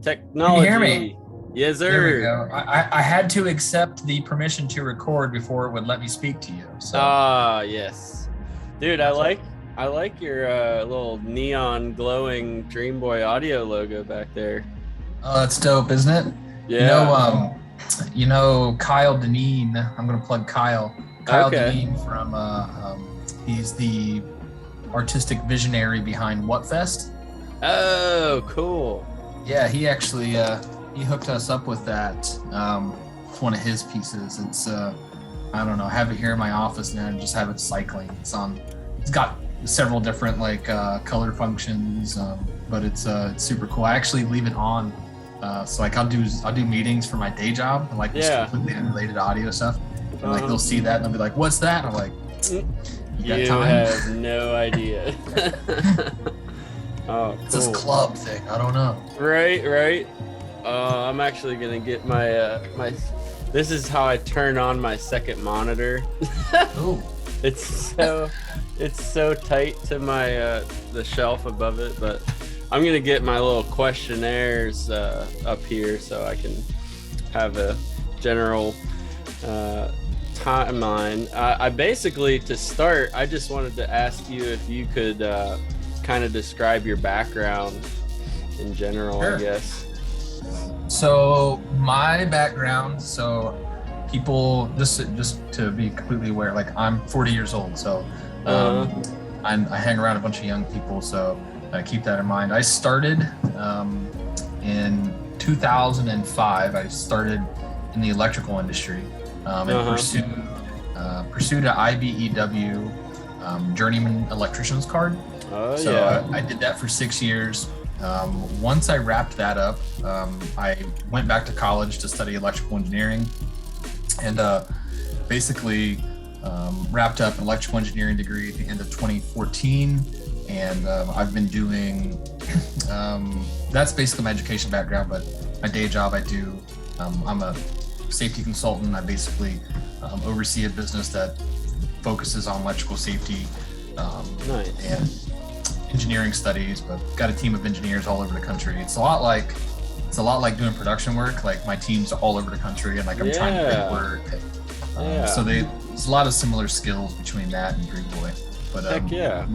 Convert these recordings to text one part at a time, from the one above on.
Technology. Can you hear me? Yes, sir. There we go. I had to accept the permission to record before it would let me speak to you. So. Yes. Dude, I like your little neon glowing Dream Boy audio logo back there. Oh, that's dope, isn't it? Yeah. You know Kyle Deneen. I'm gonna plug Kyle. Kyle Okay. Deneen from he's the artistic visionary behind Whatfest. Oh, cool. Yeah, he actually he hooked us up with that. It's one of his pieces. It's I don't know, I have it here in my office now and just have it cycling. It's got several different like color functions, but it's super cool. I actually leave it on. So like I'll do meetings for my day job and like this completely unrelated audio stuff. And like they'll see that and they'll be like, "What's that?" And I'm like, "You have no idea." Oh, cool. It's this club thing. I don't know. Right. I'm actually gonna get my my. This is how I turn on my second monitor. Ooh. It's so tight to my the shelf above it, but I'm gonna get my little questionnaires up here so I can have a general timeline. I basically, to start, I just wanted to ask you if you could kind of describe your background in general. Sure. I guess. So my background, people, just to be completely aware, like I'm 40 years old, so I hang around a bunch of young people, so keep that in mind. I started in 2005. I started in the electrical industry and pursued an IBEW journeyman electrician's card. I did that for 6 years. Once I wrapped that up, I went back to college to study electrical engineering and basically wrapped up an electrical engineering degree at the end of 2014. And I've been doing, that's basically my education background, but my day job I'm a safety consultant. I basically oversee a business that focuses on electrical safety and engineering studies, but got a team of engineers all over the country. It's a lot like doing production work. Like my team's all over the country and like I'm trying to make work. So there's a lot of similar skills between that and Dream Boy. But heck yeah.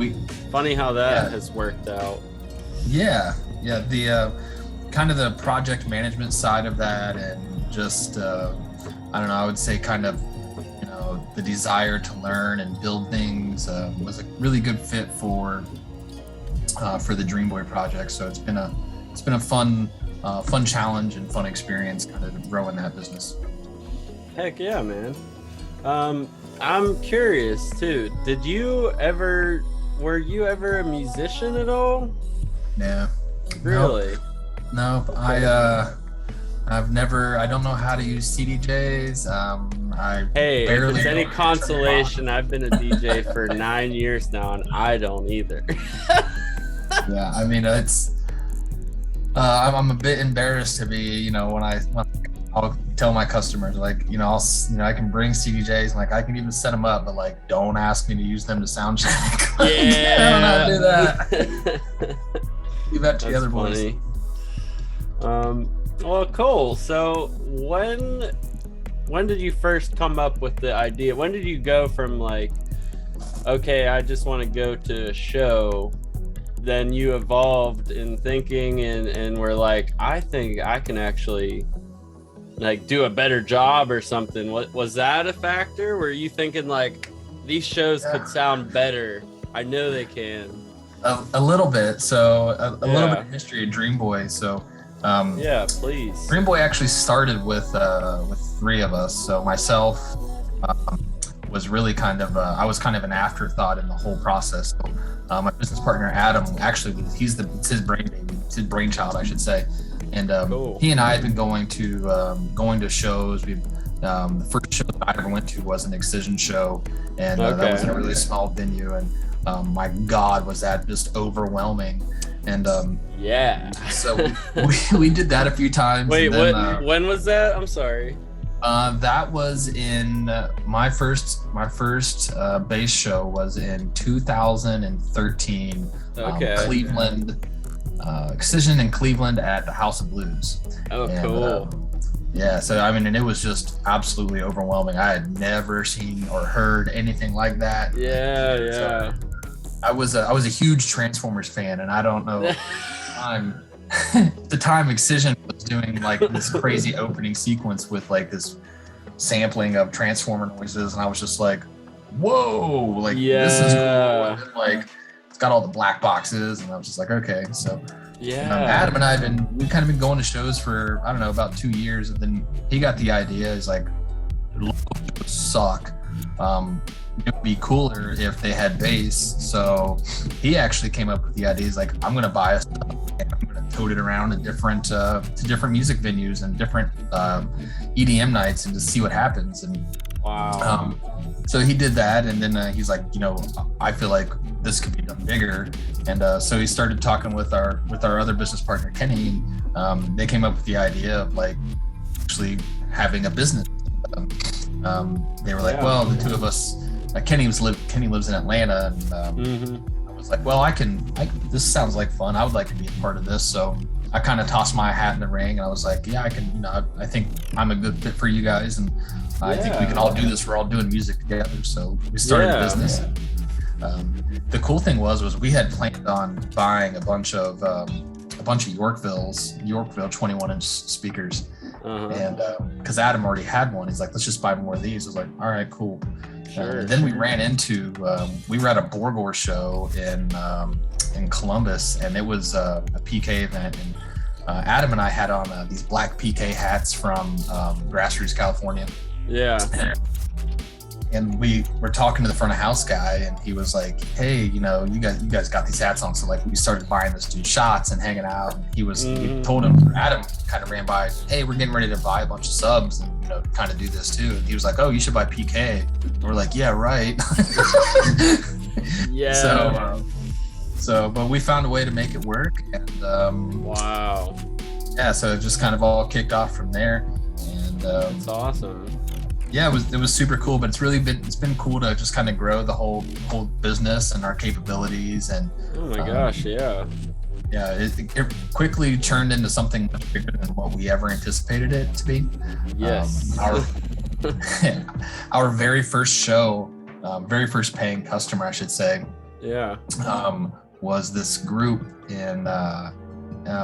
Funny how that has worked out. The kind of the project management side of that and just I don't know, I would say kind of, you know, the desire to learn and build things was a really good fit for the Dream Boy project. So it's been a fun challenge and fun experience kind of growing that business. Heck yeah, man. I'm curious too. Were you ever a musician at all? Yeah. Really? Nope. I don't know how to use CDJs. If it's any consolation, I've been a DJ for 9 years now and I don't either. Yeah, I mean, I'm a bit embarrassed to be, you know, when I'll tell my customers, like, you know, I can bring CDJs and like I can even set them up, but like, don't ask me to use them to sound check. Like, yeah, I don't know how to do that. Leave that to the other boys. Well, cool. So when did you first come up with the idea? When did you go from like, okay, I just want to go to a show, then you evolved in thinking and were like, I think I can actually like do a better job or something? What was that a factor? Were you thinking like these shows could sound better? I know they can. A little bit. So a little bit of history of Dream Boy. So please. Dream Boy actually started with three of us. So myself was really kind of I was kind of an afterthought in the whole process. So, my business partner Adam actually it's his brain baby, it's his brainchild, I should say. And cool. He and I had been going to shows. The first show that I ever went to was an Excision show, and that was in a really small venue. And my God, was that just overwhelming? And so we did that a few times. Wait, then, when was that? I'm sorry. That was in my first bass show was in 2013. Cleveland. Excision in Cleveland at the House of Blues. Oh, And, cool. yeah, so I mean, and it was just absolutely overwhelming. I had never seen or heard anything like that. Yeah, yeah. So I was a huge Transformers fan, and I don't know. The time Excision was doing like this crazy opening sequence with like this sampling of Transformer noises, and I was just like, "Whoa!" Like this is cool. And then, like it's got all the black boxes, and I was just like, "Okay." So Adam and we've kind of been going to shows for I don't know about 2 years, and then he got the idea. He's like, "Local shows suck. It would be cooler if they had bass." So he actually came up with the idea. He's like, "I'm gonna buy us and I'm gonna tote it around to different music venues and different EDM nights and just see what happens." And wow. So he did that, and then he's like, I feel like this could be done bigger, and so he started talking with our other business partner Kenny. And, they came up with the idea of like actually having a business. They were like, well, the two of us. Kenny lives in Atlanta, and I was like, well, this sounds like fun. I would like to be a part of this. So I kind of tossed my hat in the ring, and I was like, yeah, I can. I think I'm a good fit for you guys, and I think we can all do this. We're all doing music together. So we started a business. The cool thing was we had planned on buying a bunch of Yorkville 21-inch speakers. And because Adam already had one, he's like, let's just buy more of these. I was like, all right, cool. Then we ran into we were at a Borgor show in Columbus, and it was a PK event, and Adam and I had on these black PK hats from Grassroots, California. And we were talking to the front of house guy, and he was like, hey, you guys got these hats on. So like we started buying this dude shots and hanging out. And he told him, Adam kind of ran by, hey, we're getting ready to buy a bunch of subs and kind of do this too. And he was like, oh, you should buy PK. And we're like, yeah, right. So but we found a way to make it work, and wow. Yeah, so it just kind of all kicked off from there. And that's awesome. Yeah, it was super cool, but it's been cool to just kind of grow the whole business and our capabilities. And oh my gosh, yeah, it quickly turned into something much bigger than what we ever anticipated it to be. Yes. Our very first show, very first paying customer, I should say, was this group in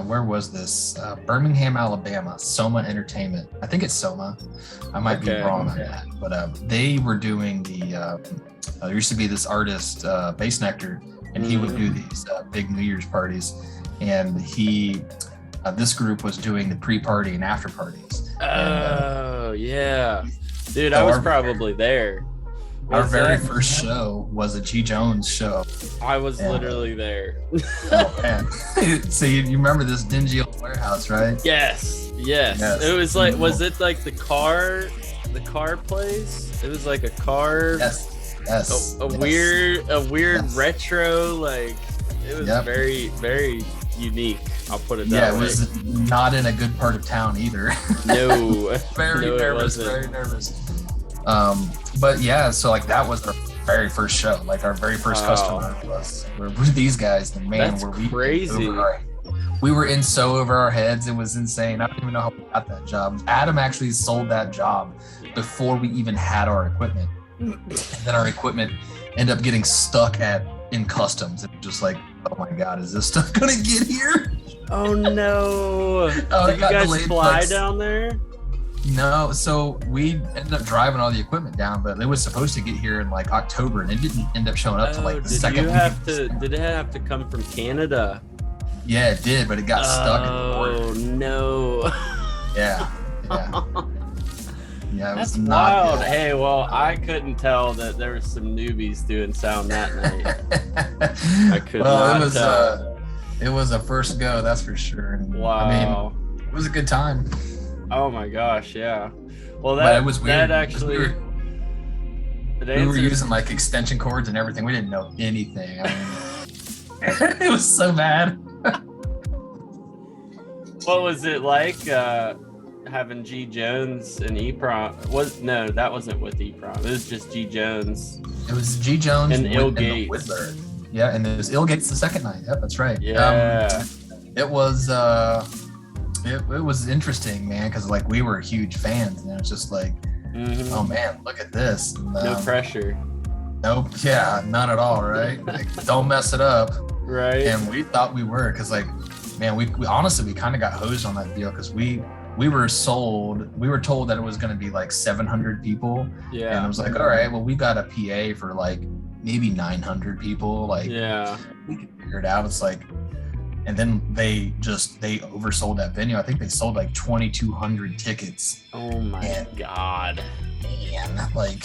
where was this? Birmingham, Alabama, Soma Entertainment. I think it's Soma. I might be wrong on that. But they were doing there used to be this artist, Bass Nectar, and he would do these big New Year's parties. And this group was doing the pre-party and after parties. Yeah. Dude, I was probably there. Our very first show was a G. Jones show. I was literally there. Oh, man. So you remember this dingy old warehouse, right? Yes. It was like, was it like the car place? It was like a car. Yes. A weird retro, like it was very, very unique. I'll put it that way. Yeah, it was not in a good part of town either. No. Very nervous. But yeah, so like that was our very first show. Like our very first customer were these guys. And man, that's crazy. We were in so over our heads. It was insane. I don't even know how we got that job. Adam actually sold that job before we even had our equipment. And then our equipment ended up getting stuck in customs. And just like, oh my God, is this stuff gonna get here? Oh no. Did you guys fly down there? No, so we ended up driving all the equipment down, but it was supposed to get here in like October, and it didn't end up showing up till like the second week. Did it have to come from Canada? Yeah, it did, but it got stuck in the border. Oh no. Yeah, that's not wild. good. Hey, well, I couldn't tell that there was some newbies doing sound that night. I could not tell. It was a first go, that's for sure. And, wow. I mean, it was a good time. Oh my gosh, yeah. Well, it was weird. That actually, we were using like extension cords and everything. We didn't know anything. I mean, it was so bad. What was it like having G. Jones and E-Prom? That wasn't with E-Prom. It was just G. Jones. It was G. Jones and Ill Gates. Yeah, and it was Ill Gates the second night. Yep, that's right. Yeah. it was it was interesting, man, because like we were huge fans, and it was just like, oh man, look at this. And, no pressure. Nope. Yeah, none at all. Right. Like, don't mess it up. Right. And we thought we were, because like, man, we honestly, we kind of got hosed on that deal, because we were told that it was going to be like 700 people. Yeah. And I was like, all right, well, we got a PA for like maybe 900 people. Like, yeah, we can figure it out. It's like, and then they oversold that venue. I think they sold like 2,200 tickets. Oh my God. Man, like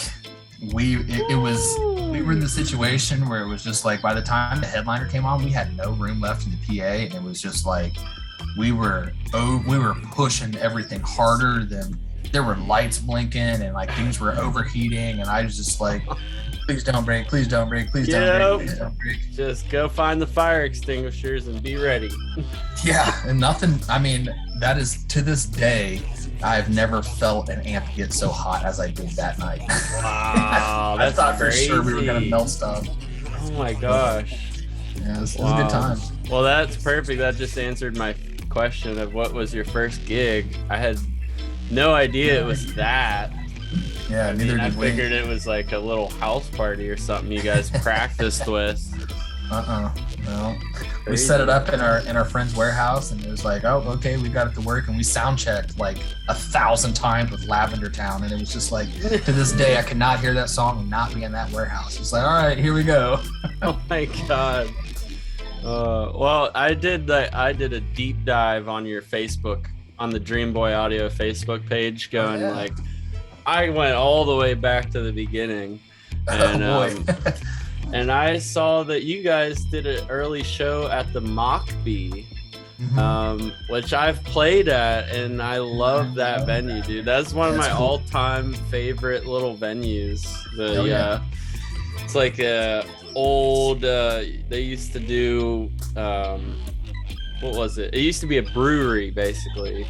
we were in the situation where it was just like, by the time the headliner came on, we had no room left in the PA, and it was just like we were pushing everything harder than, there were lights blinking and like things were overheating, and I was just like, please don't break, please don't break, please don't break, please don't break. Just go find the fire extinguishers and be ready. Yeah, and nothing, I mean, that is, to this day, I've never felt an amp get so hot as I did that night. Wow, that's I thought crazy. for sure we were gonna melt stuff. Oh my gosh. Yeah, it was a good time. Well, that's perfect. That just answered my question of what was your first gig. I had no idea it was that. Yeah, neither I did we. figured it was like a little house party or something you guys practiced with. No. We set it up in our friend's warehouse, and it was like, oh, okay, we got it to work, and we sound checked like 1,000 times with Lavender Town, and it was just like, to this day, I could not hear that song and not be in that warehouse. It's like, all right, here we go. Oh my God. Well, I did a deep dive on your Facebook, on the Dream Boy Audio Facebook page, going like, I went all the way back to the beginning, and and I saw that you guys did an early show at the Mockbee, which I've played at, and I love that venue, dude. That's one of my all-time favorite little venues. It's like a old. They used to do. What was it? It used to be a brewery, basically.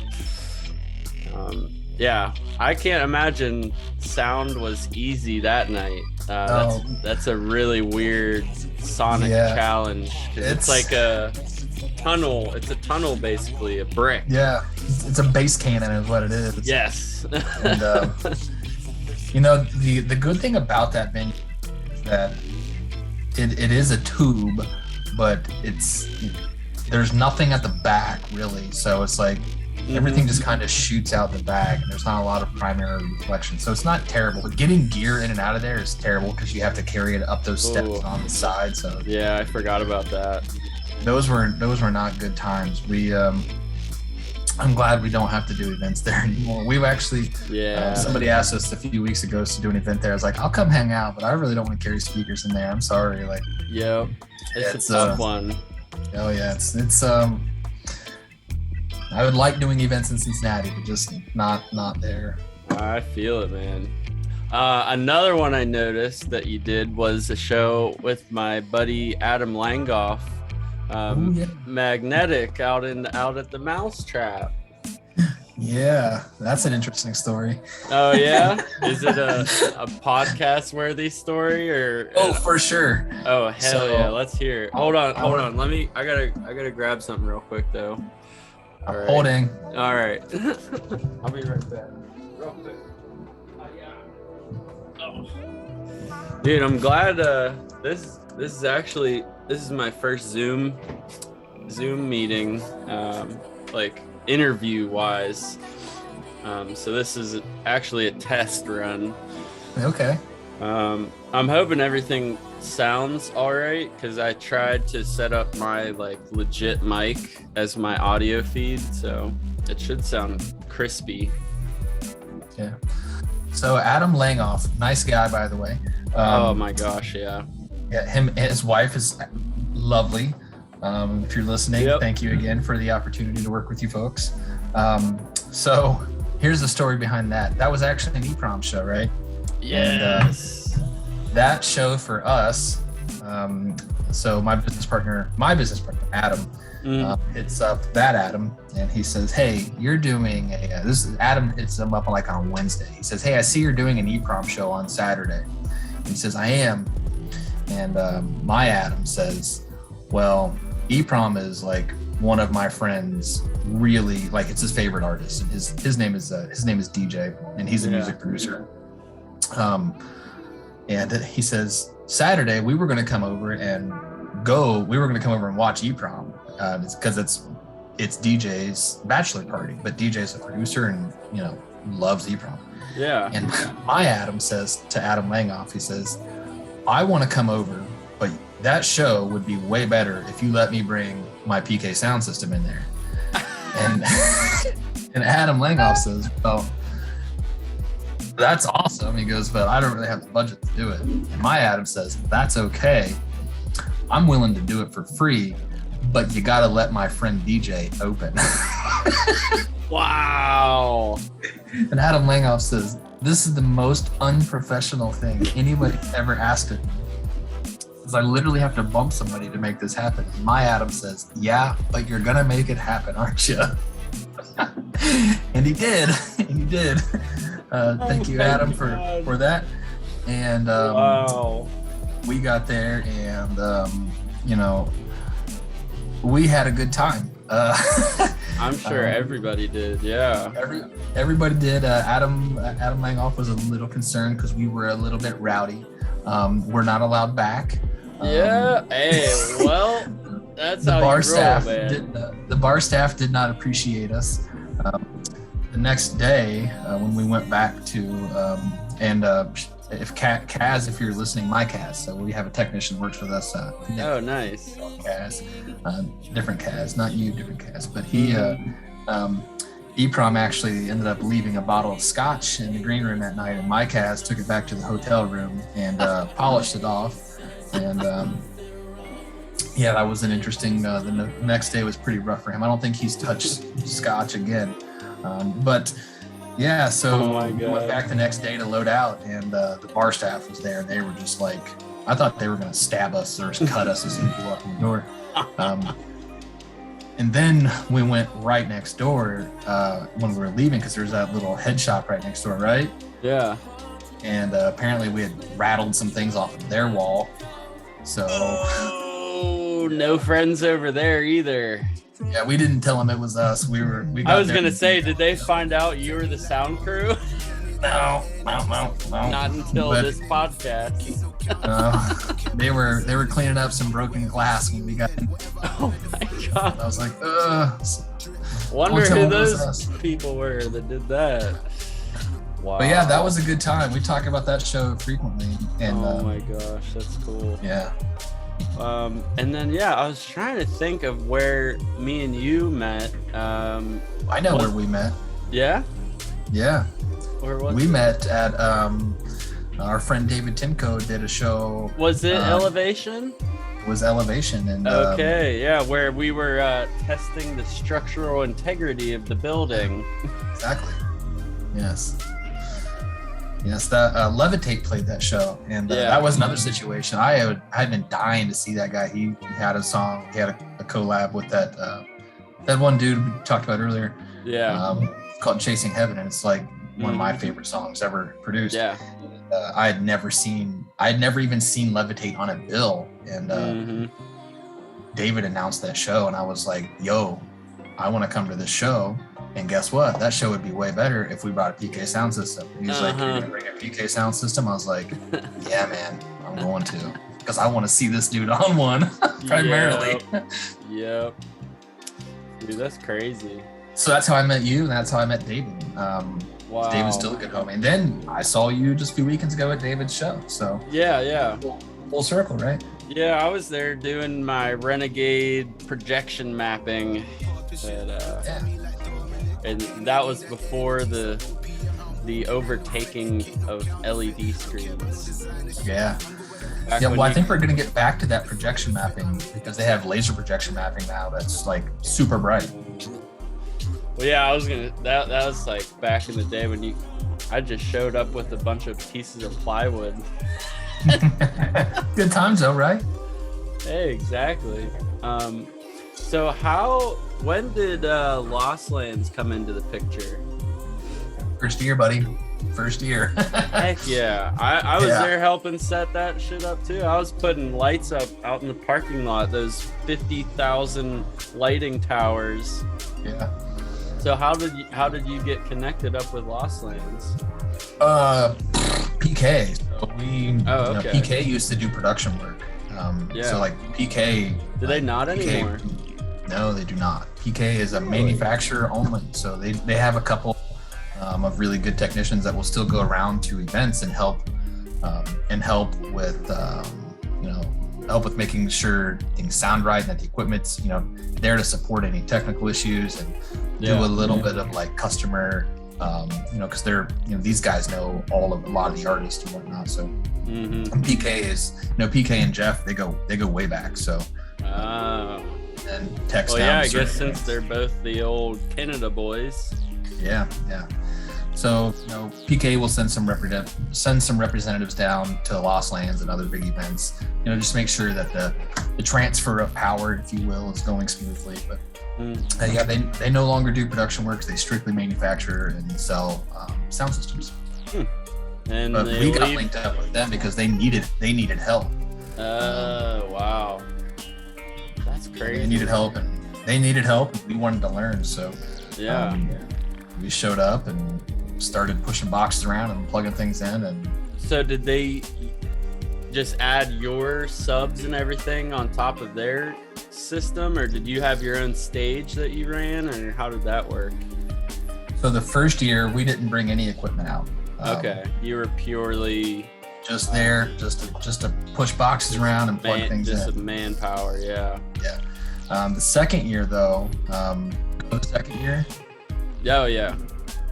Yeah, I can't imagine sound was easy that night. That's a really weird sonic challenge. It's like a tunnel. It's a tunnel, basically, a brick. Yeah, it's a bass cannon is what it is. Yes. And you know, the good thing about that venue is that it is a tube, but there's nothing at the back really. So it's like, everything just kind of shoots out the back, and there's not a lot of primary reflection, so it's not terrible. But getting gear in and out of there is terrible, because you have to carry it up those steps on the side. So yeah, I forgot about that. Those were not good times. I'm glad we don't have to do events there anymore. We've actually, somebody asked us a few weeks ago to do an event there. I was like, I'll come hang out, but I really don't want to carry speakers in there. I'm sorry. Like, it's a tough one. Oh yeah, it's I would like doing events in Cincinnati, but just not there. I feel it, man. Another one I noticed that you did was a show with my buddy Adam Langoff, Magnetic, out at the Mousetrap. Yeah, that's an interesting story. Oh yeah, is it a podcast worthy story or? Oh, for sure. Oh hell yeah, let's hear it. Hold on. I gotta grab something real quick though. All right. Holding. All right. I'll be right back. Real quick. Dude, I'm glad this is my first Zoom meeting, like interview wise. So this is actually a test run. Okay. I'm hoping everything sounds all right, because I tried to set up my like legit mic as my audio feed, so it should sound crispy. Yeah. So Adam Langoff, nice guy, by the way. Oh my gosh, yeah. Yeah, his wife is lovely. If you're listening, thank you again for the opportunity to work with you folks. So here's the story behind that. That was actually an EPROM show, right? Yes. And, that show for us, so my business partner Adam, hits up that Adam, and he says, hey, you're doing this is Adam hits him up like on Wednesday. He says, hey, I see you're doing an EPROM show on Saturday. And he says, I am. And my Adam says, well, EPROM is like one of my friends, really, like it's his favorite artist, and his name is DJ, and he's a music producer. And he says Saturday we were going to come over and watch EPROM because it's DJ's bachelor party, but DJ's a producer and loves EPROM. Yeah. And my Adam says to Adam Langoff, he says, I want to come over, but that show would be way better if you let me bring my PK sound system in there. And and Adam Langoff says, well, that's awesome. He goes, but I don't really have the budget to do it. And my Adam says, that's okay. I'm willing to do it for free, but you got to let my friend DJ open. Wow. And Adam Langoff says, this is the most unprofessional thing anybody ever asked of me. Because I literally have to bump somebody to make this happen. And my Adam says, yeah, but you're going to make it happen, aren't you? And he did. Thank you, Adam, for that. And wow. We got there and, we had a good time. I'm sure everybody did. Yeah. Everybody did. Adam Langoff was a little concerned because we were a little bit rowdy. We're not allowed back. Yeah. Hey, well, that's how you roll, man. The bar staff did not appreciate us. The next day, when we went back to, if Kaz, if you're listening, my Kaz, so we have a technician who works with us. Oh, nice. Kaz, different Kaz, not you, different Kaz, but he, EPROM actually ended up leaving a bottle of scotch in the green room that night, and my Kaz took it back to the hotel room and polished it off. And yeah, that was an interesting. The next day was pretty rough for him. I don't think he's touched scotch again. But yeah, so we went back the next day to load out, and the bar staff was there, and they were just like, I thought they were going to stab us or cut us as soon as we walked in the door. And then we went right next door when we were leaving, because there's that little head shop right next door, right? Yeah. And apparently we had rattled some things off of their wall. So. Oh, no friends over there either. Yeah, we didn't tell them it was us. I was gonna say, did they find out you were the sound crew? No. Not until this podcast. They were cleaning up some broken glass when we got in. Oh my god! I was like, Wonder who those people were that did that. Wow. But yeah, that was a good time. We talk about that show frequently. And oh my gosh, that's cool. Yeah. And then I was trying to think of where me and you met. I know where we met. Yeah? Yeah. Where was we met at our friend David Timko did a show. Was it Elevation? It was Elevation, and where we were testing the structural integrity of the building. Exactly. Yes, that Levitate played that show, and that was another situation. I had been dying to see that guy. He had a song. He had a collab with that one dude we talked about earlier. Yeah. Called Chasing Heaven, and it's like one of my favorite songs ever produced. Yeah. I had never even seen Levitate on a bill, and David announced that show, and I was like, "Yo, I want to come to this show." And guess what? That show would be way better if we brought a PK sound system. And he was like, "You're gonna bring a PK sound system?" I was like, "Yeah, man, I'm going to, because I want to see this dude on one primarily." Yep. Dude, that's crazy. So that's how I met you, and that's how I met David. Wow. David's still a good homie. And then I saw you just a few weekends ago at David's show. So yeah. Full circle, right? Yeah, I was there doing my Renegade projection mapping. And that was before the overtaking of LED screens. Yeah. Well, I think we're going to get back to that projection mapping, because they have laser projection mapping now that's like super bright. Well, yeah, that was like back in the day when I just showed up with a bunch of pieces of plywood. Good times though, right? Hey, exactly. So when did Lost Lands come into the picture? First year, buddy. first year. Heck yeah. I was there helping set that shit up too. I was putting lights up out in the parking lot, those 50,000 lighting towers. Yeah. So how did you get connected up with Lost Lands? PK. So okay. PK used to do production work. So like PK. Do they not anymore? No, they do not. PK is a manufacturer only. So they have a couple of really good technicians that will still go around to events and help with help with making sure things sound right and that the equipment's there to support any technical issues and do a little bit of like customer because they're these guys know a lot of the artists and whatnot. So PK is PK and Jeff they go way back. So and text. Well, yeah, I guess since they're both the old Canada boys. Yeah. So PK will send some representatives down to Lost Lands and other big events. Just make sure that the transfer of power, if you will, is going smoothly. But they no longer do production works. They strictly manufacture and sell sound systems. And but we got linked up with them because they needed help. Wow, that's crazy. They needed help, and we wanted to learn. So we showed up and started pushing boxes around and plugging things in. And so did they just add your subs and everything on top of their system, or did you have your own stage that you ran, or how did that work? So the first year we didn't bring any equipment out. Okay, you were purely just there, just to push boxes around and plug things in. Just manpower, yeah. The second year though, the second year. Oh yeah.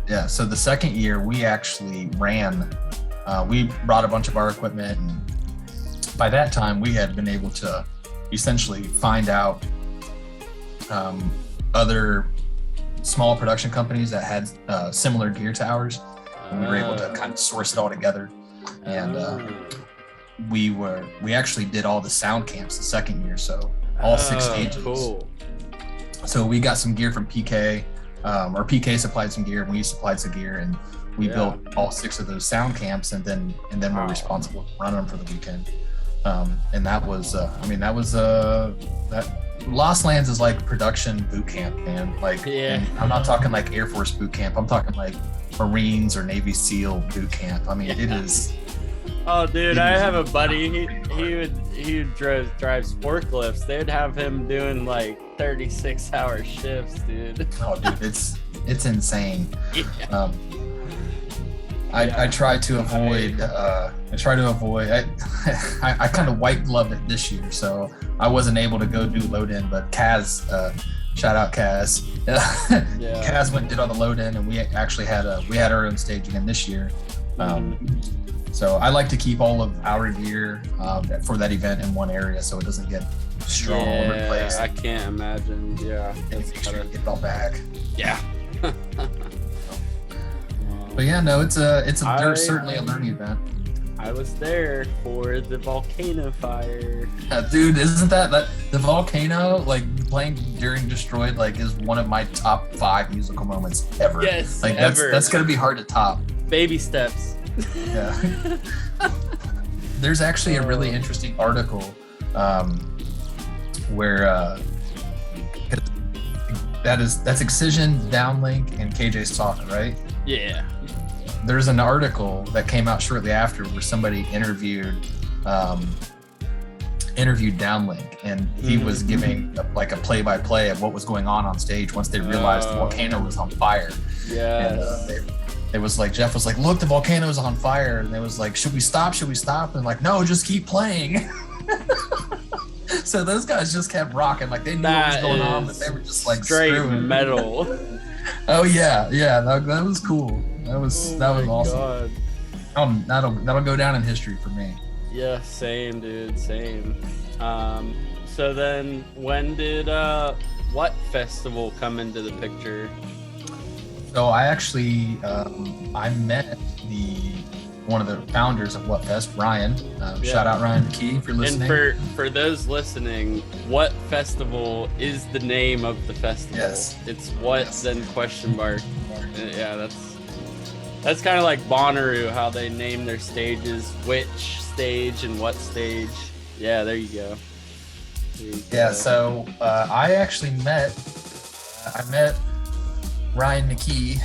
Yeah. So the second year we actually ran. We brought a bunch of our equipment, and by that time we had been able to essentially find out other small production companies that had similar gear to ours, and we were able to kind of source it all together. And we actually did all the sound camps the second year, so all 6 stages. Cool. So we got some gear from PK, or PK supplied some gear, and we supplied some gear, and we built all 6 of those sound camps, and then we're responsible for running them for the weekend. And that was that Lost Lands is like production boot camp, man. Like, and I'm not talking like Air Force boot camp. I'm talking like Marines or Navy SEAL boot camp. I mean, it is. Oh, dude, I have a buddy. He drives forklifts. They'd have him doing like 36-hour shifts, dude. Oh, dude, it's insane. Yeah. I try to avoid. I kind of white gloved it this year, so I wasn't able to go do load in. But Kaz, shout out Kaz. Kaz went and did all the load in, and we actually had our own stage again this year. So I like to keep all of our gear for that event in one area, so it doesn't get strung all over the place. I can't imagine. Yeah, and make sure you get it all back. Yeah. But yeah, no, there's certainly a learning event. I was there for the volcano fire. Dude, isn't that the volcano, like playing during Destroyed, like is one of my top 5 musical moments ever. Yes, like ever. That's gonna be hard to top. Baby steps. Yeah. There's actually a really interesting article where that's Excision, Downlink, and KJ's talking, right? Yeah. There's an article that came out shortly after where somebody interviewed Downlink, and he was giving like a play-by-play of what was going on stage once they realized the volcano was on fire. Yes. And it was like Jeff was like, "Look, the volcano is on fire," and it was like, "Should we stop? And like, "No, just keep playing." So those guys just kept rocking, like they knew what was going on, but they were just like straight screwing. metal. Oh yeah, that was cool. That was awesome. God. That'll go down in history for me. Yeah, same, dude, same. So then, when did what festival come into the picture? So I actually I met one of the founders of What Fest, Ryan. Shout out Ryan McKee for listening. And for those listening, What Festival is the name of the festival. Yes. It's what then question mark. Yeah, that's That's kind of like Bonnaroo, how they name their stages, which stage and what stage. Yeah, there you go. Yeah, so I actually met Ryan McKee,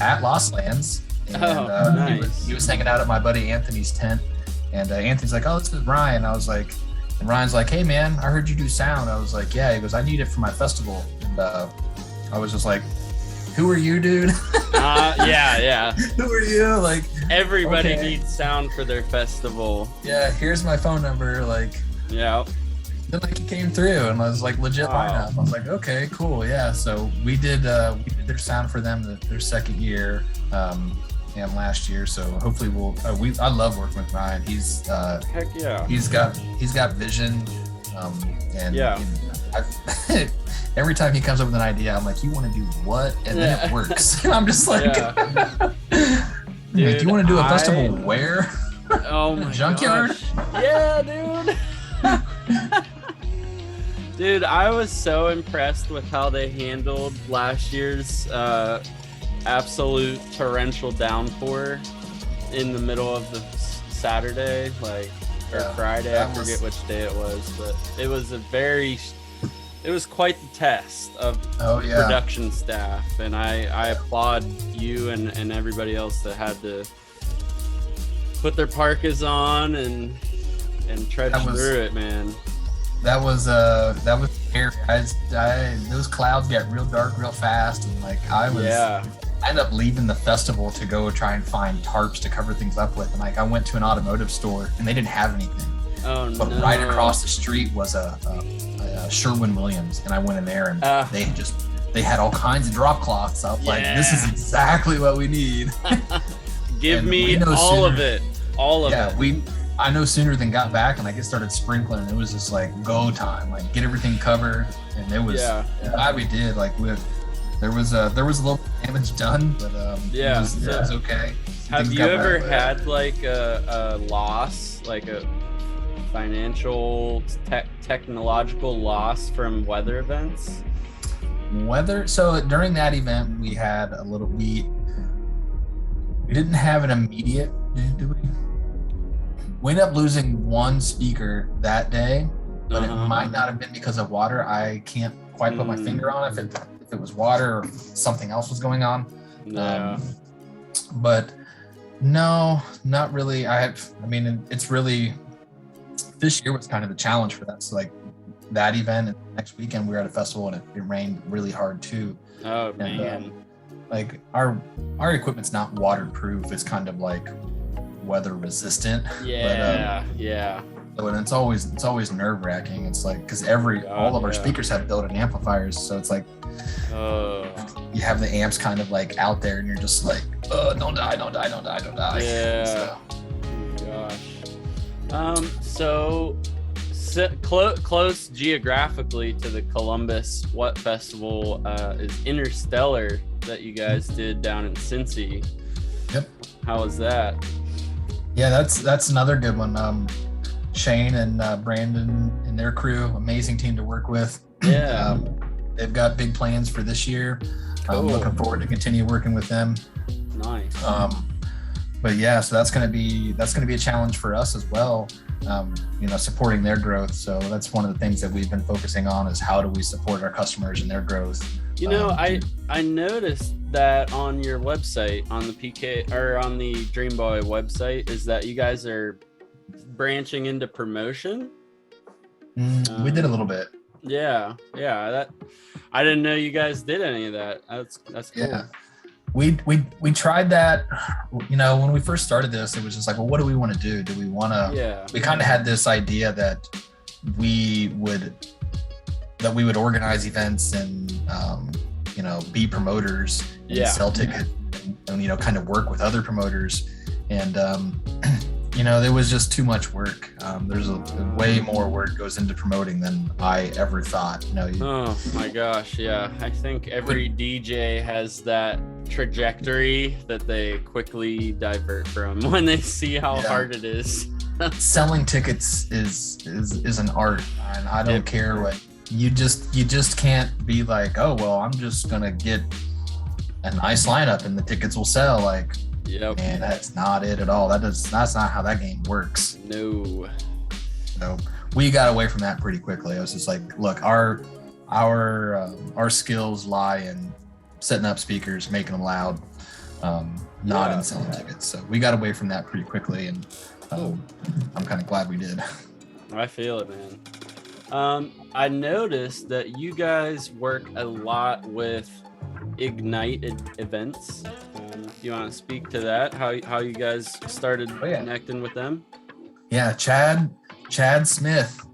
at Lost Lands. And nice. he was hanging out at my buddy Anthony's tent. And Anthony's like, oh, this is Ryan. I was like, and Ryan's like, hey, man, I heard you do sound. I was like, yeah. He goes, I need it for my festival. And I was just like, who are you, dude? Yeah. Who are you? Like, everybody okay. needs sound for their festival. Yeah, here's my phone number. Like, yeah. Then like he came through and was like legit lineup. I was like, okay, cool, yeah. So we did their sound for them their second year, and last year. So hopefully I love working with Ryan. He's heck yeah. He's got vision, and yeah. Every time he comes up with an idea, I'm like, you want to do what? And then it works. And I'm just like, dude, do you want to do a festival where? Oh my junkyard? Gosh. Yeah, dude. Dude, I was so impressed with how they handled last year's absolute torrential downpour in the middle of the Saturday, or Friday. I forget which day it was, but it was it was quite the test of production staff, and I applaud you and everybody else that had to put their parkas on and trudge through it, man. That was scary. Those clouds get real dark real fast, and I ended up leaving the festival to go try and find tarps to cover things up with, and I went to an automotive store and they didn't have anything. But right across the street was a Sherwin-Williams, and I went in there and they had all kinds of drop cloths up. Like, this is exactly what we need. Give me all of it. I no sooner than got back and I started sprinkling, and it was just like go time, like get everything covered, and it was glad we did. Like there was a little damage done, but it was okay. Have you ever had like a loss, like a financial technological loss from weather events? So during that event we had we didn't have an immediate, did we? We ended up losing one speaker that day, but it might not have been because of water. I can't quite put my finger on if it was water or something else was going on. But no, not really. It's really, this year was kind of the challenge for that. So like that event, and next weekend we were at a festival and it rained really hard too. Oh man. Like our equipment's not waterproof. It's kind of like weather resistant. So, and it's always nerve wracking. It's like, because all of our speakers have built-in amplifiers, so it's like you have the amps kind of like out there, and you're just like, don't die. Yeah. Gosh. So close geographically to the Columbus, what festival is Interstellar that you guys did down in Cincy? Yep. How was that? Yeah, that's another good one. Shane and Brandon and their crew, amazing team to work with. Yeah. They've got big plans for this year. Cool. I'm looking forward to continue working with them. Nice. But yeah, so that's gonna be a challenge for us as well. Supporting their growth. So that's one of the things that we've been focusing on, is how do we support our customers and their growth. I noticed that on your website, on the PK or on the Dream Boy website, is that you guys are branching into promotion. We did a little bit. Yeah. That I didn't know you guys did any of that. That's cool. Yeah. We tried that, when we first started this, it was just like, well, what do we want to do? Do we want to, we kind of had this idea that we would organize events and, be promoters and sell tickets and, kind of work with other promoters. And, there was just too much work. There's a way more work goes into promoting than I ever thought. Oh my gosh. Yeah. I think every DJ has that trajectory that they quickly divert from when they see how hard it is. Selling tickets is an art, and I don't care what you just can't be like, oh well, I'm just gonna get a nice lineup and the tickets will sell. Like, Yep. man, that's not it at all. That's not how that game works. No. So we got away from that pretty quickly. I was just like, look, our skills lie in setting up speakers, making them loud, not in selling tickets. So we got away from that pretty quickly, and I'm kind of glad we did. I feel it, man. I noticed that you guys work a lot with Ignite events. You want to speak to that? How you guys started connecting with them? Yeah, Chad Smith,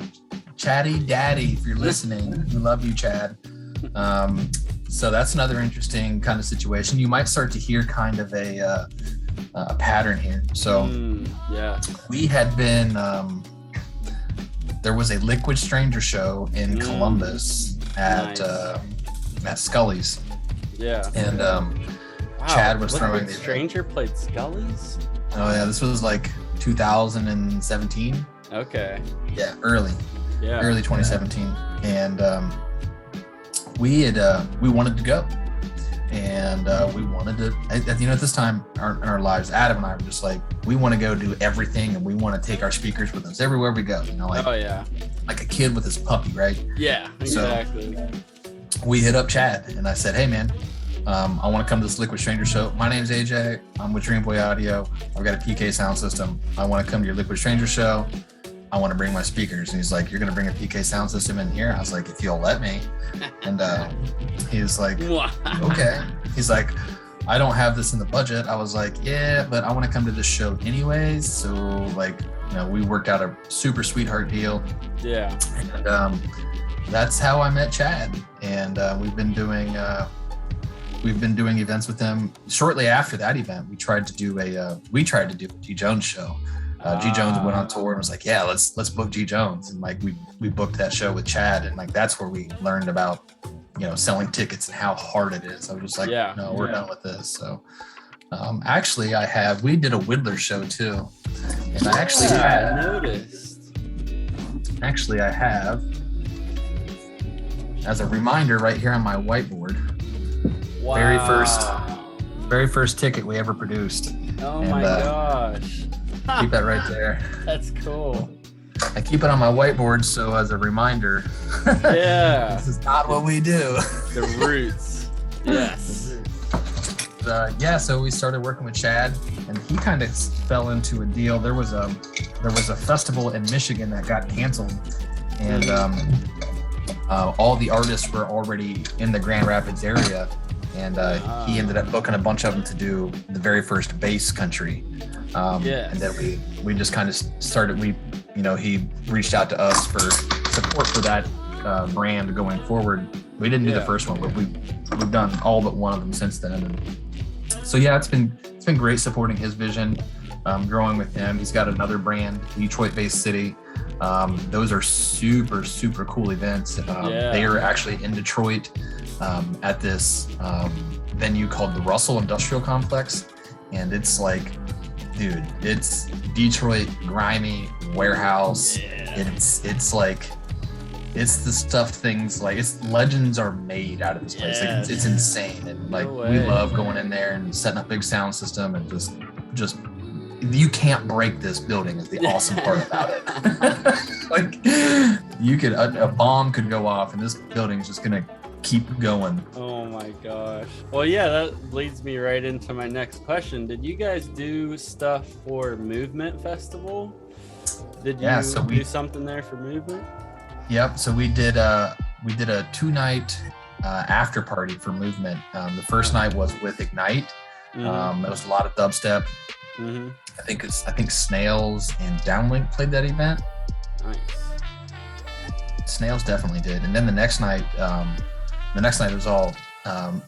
Chatty Daddy, if you're listening, we love you, Chad. So that's another interesting kind of situation. You might start to hear kind of a pattern here. So we had been, there was a Liquid Stranger show in Columbus at Scully's. Yeah. And Chad was throwing the Stranger played Scully's? Oh yeah, this was like 2017. Okay. Yeah, early 2017. And we wanted to go. And we wanted to, at this time in our lives, Adam and I were just like, we want to go do everything, and we want to take our speakers with us everywhere we go. Like, like a kid with his puppy, right? Yeah, exactly. So we hit up Chad, and I said, hey man, I want to come to this Liquid Stranger show. My name's AJ. I'm with Dreamboy Audio. I've got a PK sound system. I want to come to your Liquid Stranger show. I want to bring my speakers. And he's like, you're going to bring a PK sound system in here? I was like, if you'll let me. And he was like, okay. He's like, I don't have this in the budget. I was like, yeah, but I want to come to this show anyways. So like, we worked out a super sweetheart deal. Yeah. And that's how I met Chad. And we've been doing events with him. Shortly after that event, we tried to do a G Jones show. G Jones went on tour and was like, yeah, let's book G Jones. And like we booked that show with Chad, and like that's where we learned about selling tickets and how hard it is. I was just like, no, we're done with this. So actually we did a Whittler show too. And I have as a reminder right here on my whiteboard, very first ticket we ever produced. Oh my gosh. Keep that right there. That's cool. I keep it on my whiteboard so as a reminder. Yeah. This is not what we do. The roots. Yes. So we started working with Chad, and he kind of fell into a deal. There was a festival in Michigan that got canceled, and all the artists were already in the Grand Rapids area, and he ended up booking a bunch of them to do the very first bass country. And then we just kind of started. He reached out to us for support for that brand going forward. We didn't do the first one, but we've done all but one of them since then. And so it's been great supporting his vision, growing with him. He's got another brand, Detroit-based city. Those are super, super cool events. They are actually in Detroit at this venue called the Russell Industrial Complex. And it's like, dude, it's Detroit grimy warehouse. It's like, it's the stuff things like legends are made out of this place. Like it's insane. And like we love going in there and setting up big sound system and just you can't break this building is the awesome part about it. Like you could a bomb could go off and this building's just gonna keep going. Oh my gosh. Well, yeah, that leads me right into my next question. Did you guys do stuff for Movement Festival? Did you do something there for Movement? Yep. So we did a 2-night after party for Movement. The first night was with Ignite. There was a lot of dubstep. Mm-hmm. I think Snails and Downlink played that event. Nice. Snails definitely did. And then the next night it was all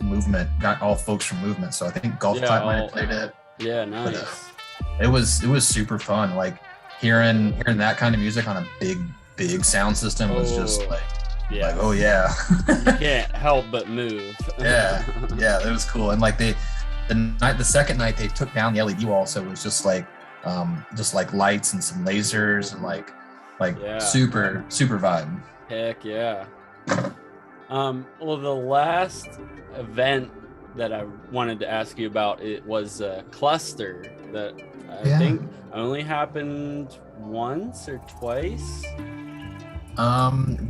Movement, got all folks from Movement. So I think Golf Clap might have played it. Yeah, nice. But, it was super fun. Like hearing that kind of music on a big sound system was just like oh yeah. You can't help but move. Yeah, it was cool. And like the second night they took down the LED wall, so it was just like lights and some lasers and like super vibe. Heck yeah. Well, the last event that I wanted to ask you about, it was a cluster that I Yeah. think only happened once or twice.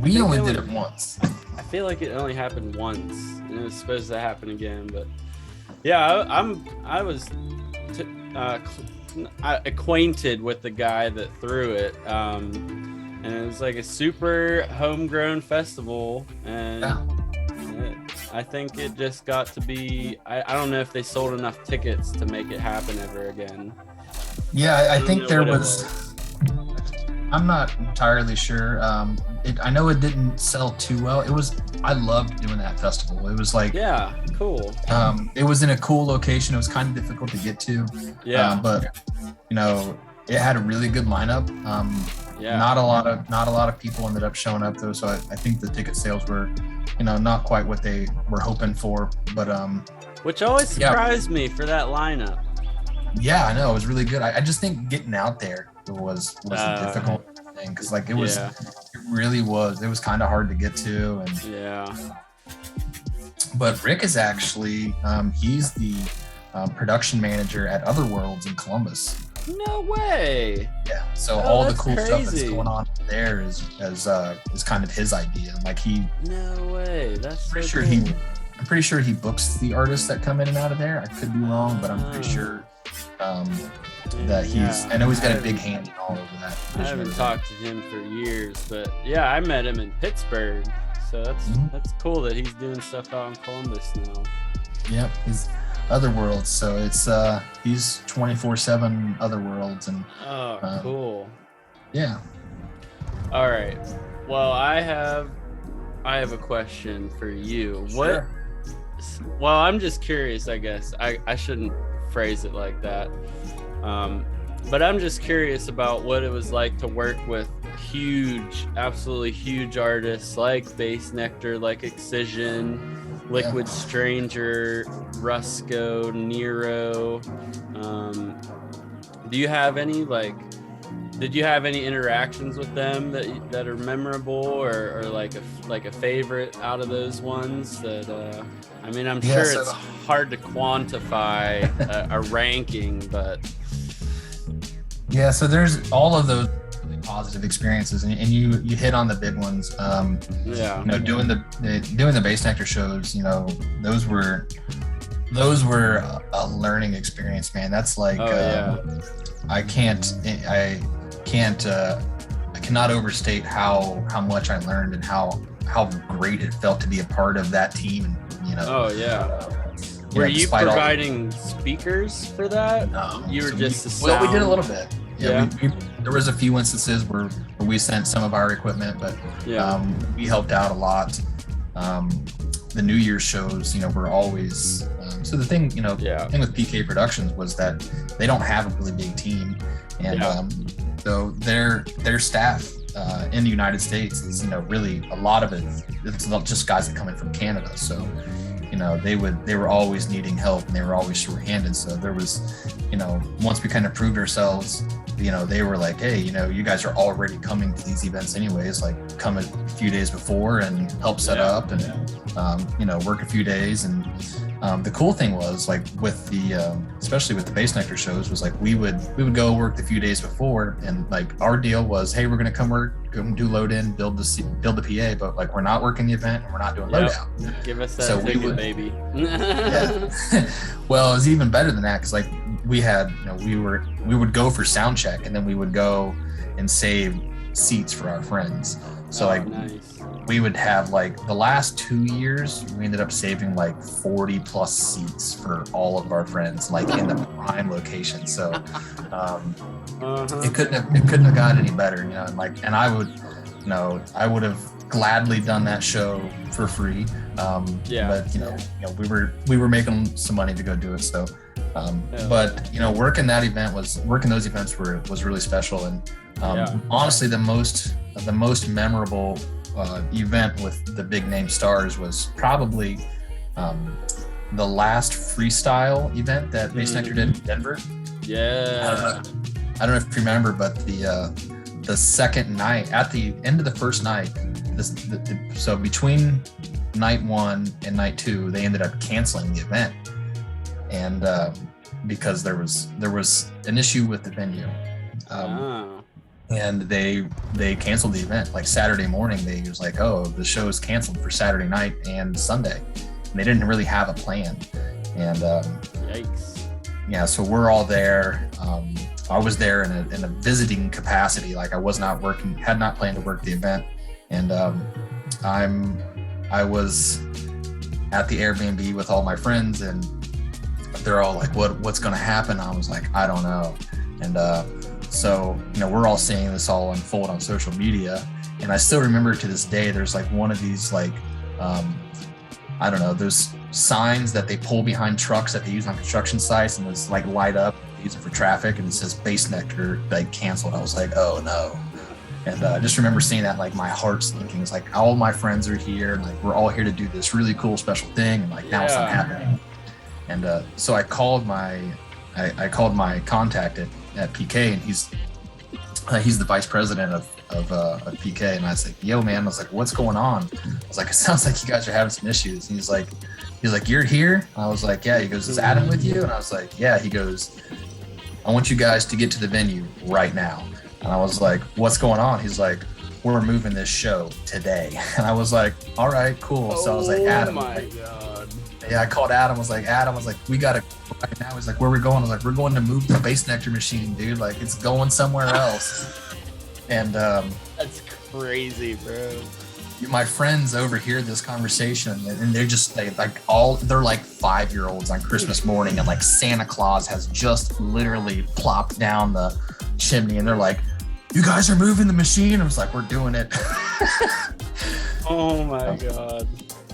We only did it once. I feel like it only happened once, and it was supposed to happen again. But yeah, I was acquainted with the guy that threw it, and it was like a super homegrown festival, and I think it just got to be. I don't know if they sold enough tickets to make it happen ever again. Yeah, I think there was. I'm not entirely sure. I know it didn't sell too well. I loved doing that festival. It was like, yeah, cool. It was in a cool location. It was kind of difficult to get to. Yeah. But it had a really good lineup. Yeah. Not a lot of people ended up showing up though. So I think the ticket sales were, not quite what they were hoping for. But which always surprised me for that lineup. Yeah, I know, it was really good. I just think getting out there was a difficult thing, because like it really was. It was kind of hard to get to, and But Rick is actually he's the production manager at Other Worlds in Columbus. No way. Yeah. So all the cool stuff that's going on there is kind of his idea. Like No way. That's pretty so sure cool. I'm pretty sure he books the artists that come in and out of there. I could be wrong, but I'm pretty sure that I know he's got a big hand in all of that. I haven't talked to him for years, but yeah, I met him in Pittsburgh. So that's cool that he's doing stuff out in Columbus now. Yep, he's Other Worlds, so it's he's 24/7 Other Worlds, and cool. Yeah. All right. Well, I have a question for you. Sure. Well, I'm just curious, I guess. I shouldn't phrase it like that. But I'm just curious about what it was like to work with absolutely huge artists like Bass Nectar, like Excision, Liquid Stranger, Rusko, Nero. Did you have any interactions with them that are memorable, or like a favorite out of those ones that I'm sure it's hard to quantify a ranking, but yeah, so there's all of those really positive experiences, and you hit on the big ones. Doing the Bass Nectar shows, those were a learning experience, man. That's like I cannot overstate how much I learned and how great it felt to be a part of that team. And were you providing speakers for that? No, you were just the sound. Well, we did a little bit. There was a few instances where we sent some of our equipment, but we helped out a lot. The New Year's shows, were always so the thing, the thing with PK Productions was that they don't have a really big team, and so their staff in the United States is, really a lot of it's not just guys that come in from Canada. So, they were always needing help, and they were always short-handed. So there was, once we kind of proved ourselves, they were like, hey, you guys are already coming to these events anyways, like come a few days before and help set up and, work a few days. And the cool thing was, like, with the especially with the Bass Nectar shows, was like we would go work the few days before, and like our deal was, hey, we're gonna come do load in, build the PA, but like we're not working the event and we're not doing load out. Give us that ticket, baby. Well, it was even better than that, because like we had, we would go for sound check, and then we would go and save seats for our friends. So nice. We would have, like, the last 2 years, we ended up saving like 40 plus seats for all of our friends, like in the prime location. So it couldn't have gotten any better, and I would have gladly done that show for free. But we were making some money to go do it. So but working those events was really special, and honestly the most memorable event with the big name stars was probably the last freestyle event that Bass Nectar did in Denver. I don't know if you remember, but the second night, at the end of the first night, so between night 1 and night 2, they ended up canceling the event, and because there was an issue with the venue, and they canceled the event. Like Saturday morning, they was like, "Oh, the show is canceled for Saturday night and Sunday," and they didn't really have a plan. And yikes! Yeah, so we're all there. I was there in a visiting capacity. Like I was not working, had not planned to work the event, and I was at the Airbnb with all my friends, and they're all like, what's going to happen? I was like, I don't know. And so, we're all seeing this all unfold on social media. And I still remember to this day, there's like one of these, like, I don't know, those signs that they pull behind trucks that they use on construction sites, and it's like light up, use it for traffic, and it says Bass Nectar like canceled. I was like, oh no. And I just remember seeing that, like my heart's thinking, it's like all my friends are here, and like we're all here to do this really cool special thing, and like now it's not happening. And so I called my contact at PK, and he's the vice president of PK, and I was like, yo man, I was like, what's going on? I was like, it sounds like you guys are having some issues. And he's like, you're here? I was like, yeah. He goes, is Adam with you? And I was like, yeah. He goes, I want you guys to get to the venue right now. And I was like, what's going on? He's like, we're moving this show today. And I was like, all right, cool. So I was like, Adam. Oh my God. Yeah, I called Adam. I was like, we got to go right now. He's like, where are we going? I was like, we're going to move the Bass Nectar machine, dude. Like, it's going somewhere else. And that's crazy, bro. My friends overhear this conversation, and they're just they're like 5-year-olds on Christmas morning, and like Santa Claus has just literally plopped down the chimney, and they're like, you guys are moving the machine. I was like, we're doing it. Oh my God.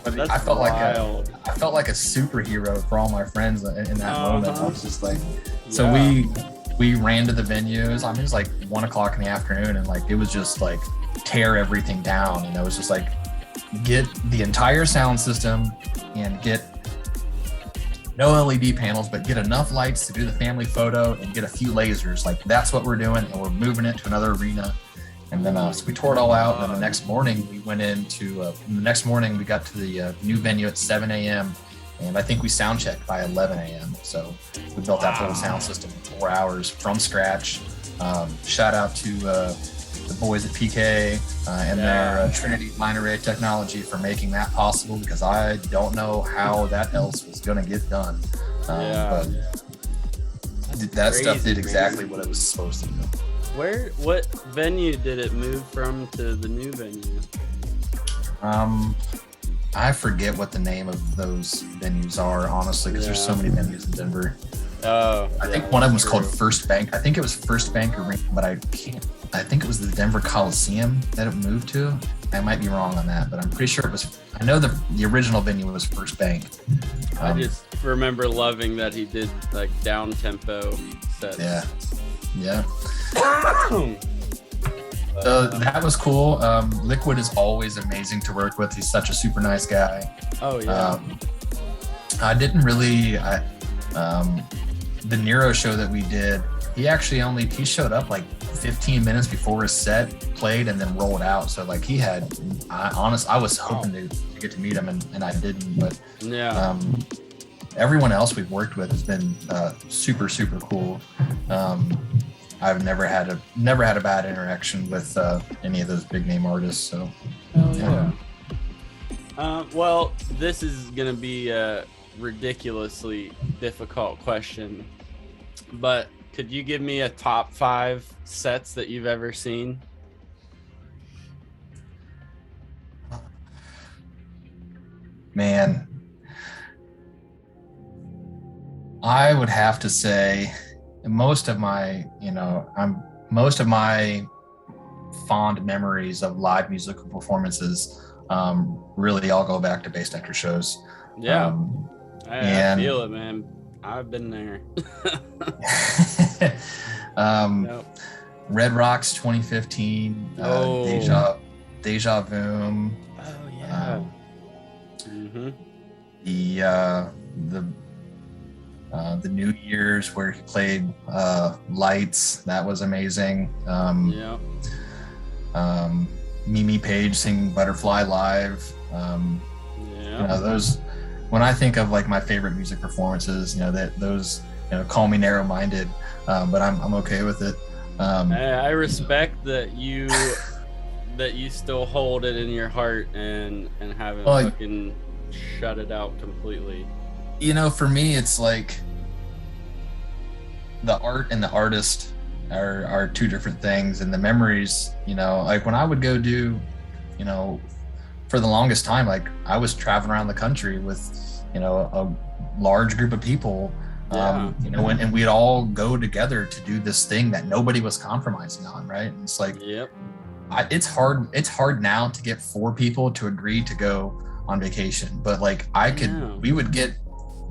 That's I felt wild. like a superhero for all my friends in that moment. I was just like, so we ran to the venues. I mean, it was like 1:00 in the afternoon, and like it was just like tear everything down. And it was just like get the entire sound system and get no LED panels, but get enough lights to do the family photo and get a few lasers. Like that's what we're doing, and we're moving it to another arena. And then so we tore it all out. And then the next morning we went into we got to the new venue at 7 a.m. and I think we sound checked by 11 a.m. So we built that whole sound system in 4 hours from scratch. Shout out to the boys at PK and their Trinity line array technology for making that possible, because I don't know how that else was going to get done. But that stuff did exactly what it was supposed to do. What venue did it move from to the new venue? I forget what the name of those venues are, honestly, because there's so many venues in Denver. I think one of them was called First Bank. I think it was First Bank Arena, but I think it was the Denver Coliseum that it moved to. I might be wrong on that, but I'm pretty sure it was. I know the original venue was First Bank. I just remember loving that he did like down tempo sets. Yeah. That was cool. Liquid is always amazing to work with. He's such a super nice guy. Oh yeah. I didn't really. The Nero show that we did, he showed up like 15 minutes before his set played and then rolled out. So like he had, I was hoping to get to meet him and I didn't. But everyone else we've worked with has been super super cool. I've never had a bad interaction with any of those big name artists. So, well, this is gonna be a ridiculously difficult question, but could you give me a top 5 sets that you've ever seen? Man, I would have to say most of my fond memories of live musical performances really all go back to Bass Nectar shows. I feel it, man. I've been there. Red Rocks 2015, Deja Vu. The New Year's where he played Lights, that was amazing. Mimi Page singing Butterfly live. those, when I think of like my favorite music performances, call me narrow-minded, but I'm okay with it. I respect that you still hold it in your heart and haven't fucking shut it out completely. For me, it's like the art and the artist are two different things, and the memories, like when I would go do, for the longest time, like I was traveling around the country with, a large group of people, and we'd all go together to do this thing that nobody was compromising on, right? And it's like, it's hard now to get 4 people to agree to go on vacation, but like we would get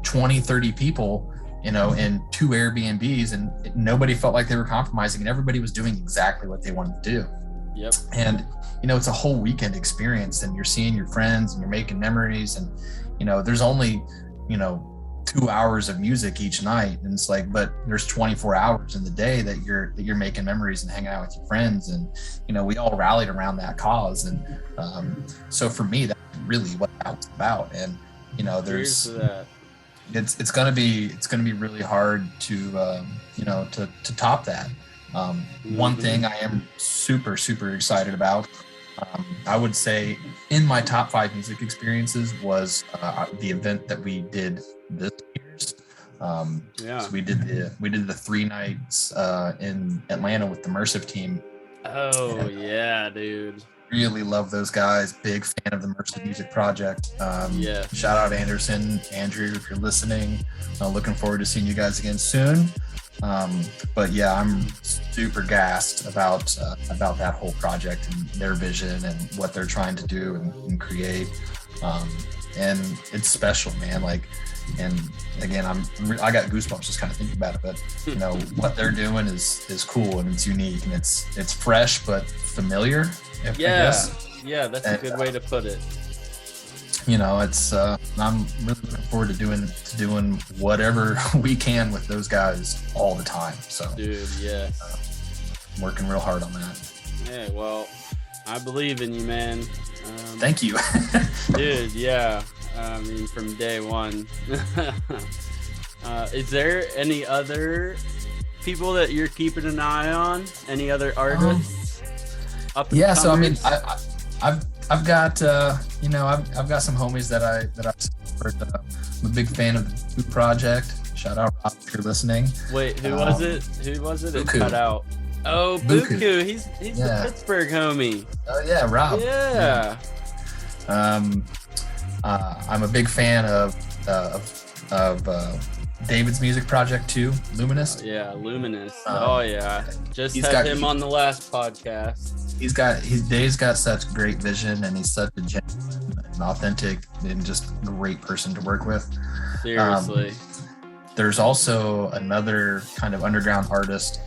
20, 30 people, in 2 Airbnbs, and nobody felt like they were compromising, and everybody was doing exactly what they wanted to do. Yep. And, it's a whole weekend experience, and you're seeing your friends and you're making memories, and, there's only, 2 hours of music each night. And it's like, but there's 24 hours in the day that you're making memories and hanging out with your friends. And, we all rallied around that cause. And, so for me, that's really what that was about. And, it's going to be really hard to top that. One thing I am super, super excited about, I would say in my top 5 music experiences was the event that we did this year's. So we did the 3 nights in Atlanta with the Immersive team. Oh yeah, dude. Really love those guys. Big fan of the Immersive Music Project. Shout out Andrew, if you're listening. Looking forward to seeing you guys again soon. But yeah, I'm super gassed about that whole project and their vision and what they're trying to do and create. And it's special, man. Like, and again, I got goosebumps just kind of thinking about it. But what they're doing is cool, and it's unique, and it's fresh but familiar. I guess. Yeah, that's a good way to put it. It's I'm really looking forward to doing whatever we can with those guys all the time. So, dude, yeah, I'm working real hard on that. Yeah, well, I believe in you, man. Thank you, dude. Yeah, I mean, from day one. Is there any other people that you're keeping an eye on? Any other artists? So I mean, I've got I've got some homies that I support. I'm a big fan of the Buku Project. Shout out Rob if you're listening. Wait, who was it? Buku. It cut out. Oh, Buku. He's the Pittsburgh homie. Oh yeah, Rob. Yeah. I'm a big fan of David's music project too, Luminous. Yeah, Luminous. Just had him on the last podcast. Dave's got such great vision, and he's such a genuine and authentic and just great person to work with. Seriously. There's also another kind of underground artist